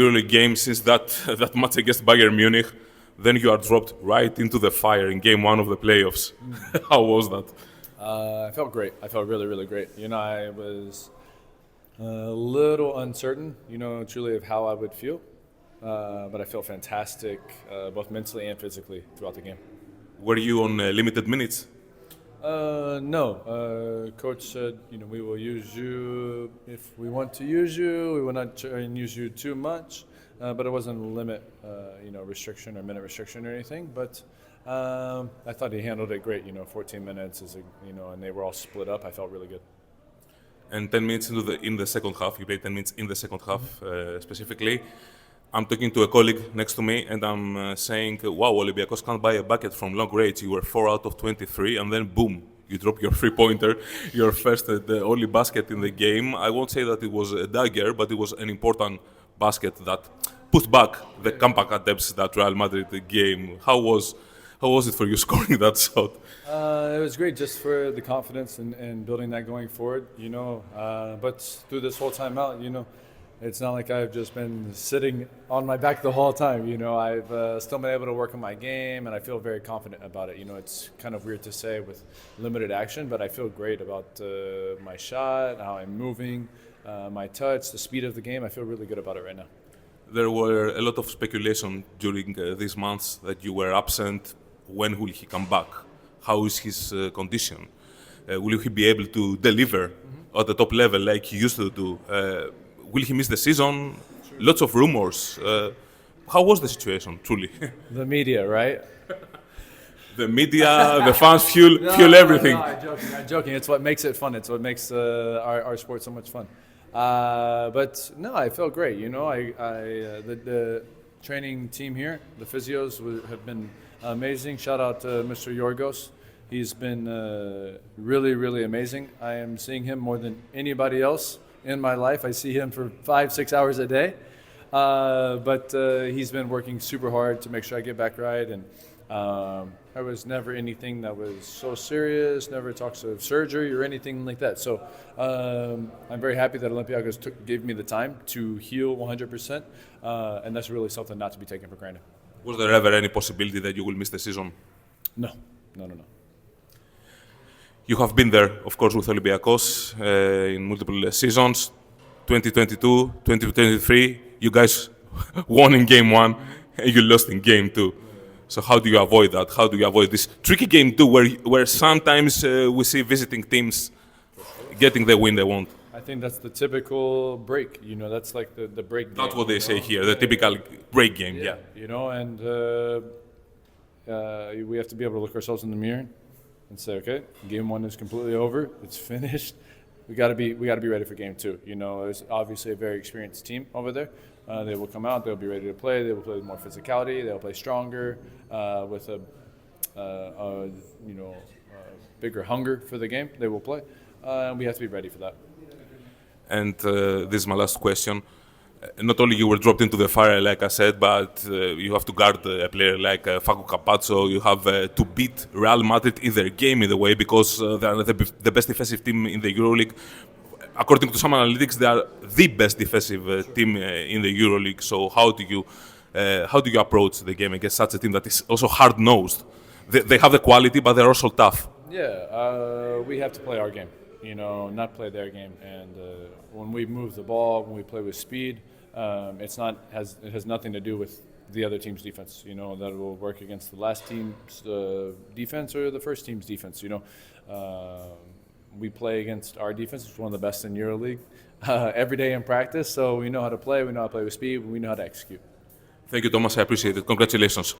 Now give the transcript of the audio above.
Early game since that match against Bayern Munich, then you are dropped right into the fire in game one of the playoffs. How was that? I felt great. I felt really, really great. I was a little uncertain, truly of how I would feel, but I felt fantastic, both mentally and physically throughout the game. Were you on limited minutes? No. Coach said, we will use you if we want to use you. We will not try and use you too much, but it wasn't a limit, restriction or minute restriction or anything. But I thought he handled it great. 14 minutes and they were all split up. I felt really good. And 10 minutes in the second half, you played 10 minutes in the second half specifically. I'm talking to a colleague next to me and I'm saying, wow, Olympiacos can't buy a bucket from long range. You were 4 out of 23 and then boom, you drop your three-pointer, your first, the only basket in the game. I won't say that it was a dagger, but it was an important basket that put back the comeback attempts that Real Madrid game. How was it for you scoring that shot? It was great just for the confidence and building that going forward, but through this whole time out, it's not like I've just been sitting on my back the whole time. I've still been able to work on my game, and I feel very confident about it. It's kind of weird to say with limited action, but I feel great about my shot, how I'm moving, my touch, the speed of the game. I feel really good about it right now. There were a lot of speculation during these months that you were absent. When will he come back? How is his condition? Will he be able to deliver at the top level like he used to do? Will he miss the season? Sure. Lots of rumors. How was the situation, truly? The media, right? The media, the fans fuel everything. No, I'm joking. It's what makes it fun. It's what makes our sport so much fun. But no, I felt great. The training team here, the physios have been amazing. Shout out to Mr. Yorgos. He's been really, really amazing. I am seeing him more than anybody else in my life. I see him for 5-6 hours a day, but he's been working super hard to make sure I get back right, and there was never anything that was so serious, never talks of surgery or anything like that. So I'm very happy that Olympiacos gave me the time to heal 100%, and that's really something not to be taken for granted. Was there ever any possibility that you will miss the season? No. You have been there, of course, with Olympiacos in multiple seasons. 2022, 2023, you guys won in game one and you lost in game two. So how do you avoid that? How do you avoid this tricky game two where sometimes we see visiting teams getting the win they want? I think that's the typical break. That's like the break game. That's what they say here, the typical break game, yeah. And we have to be able to look ourselves in the mirror and say, okay, game one is completely over. It's finished. We got to be ready for game two. There's obviously a very experienced team over there. They will come out. They'll be ready to play. They will play with more physicality. They'll play stronger, with a bigger hunger for the game. They will play, and we have to be ready for that. And this is my last question. Not only you were dropped into the fire, like I said, but you have to guard a player like Facu Campazzo. You have to beat Real Madrid in their game in a way because they are the best defensive team in the EuroLeague. According to some analytics, they are the best defensive team in the EuroLeague. So how do you approach the game against such a team that is also hard-nosed? They have the quality, but they're also tough. Yeah, we have to play our game. Not play their game. And when we move the ball, when we play with speed, it has nothing to do with the other team's defense. That will work against the last team's defense or the first team's defense. We play against our defense, which is one of the best in EuroLeague, every day in practice. So we know how to play. We know how to play with speed. We know how to execute. Thank you, Thomas. I appreciate it. Congratulations.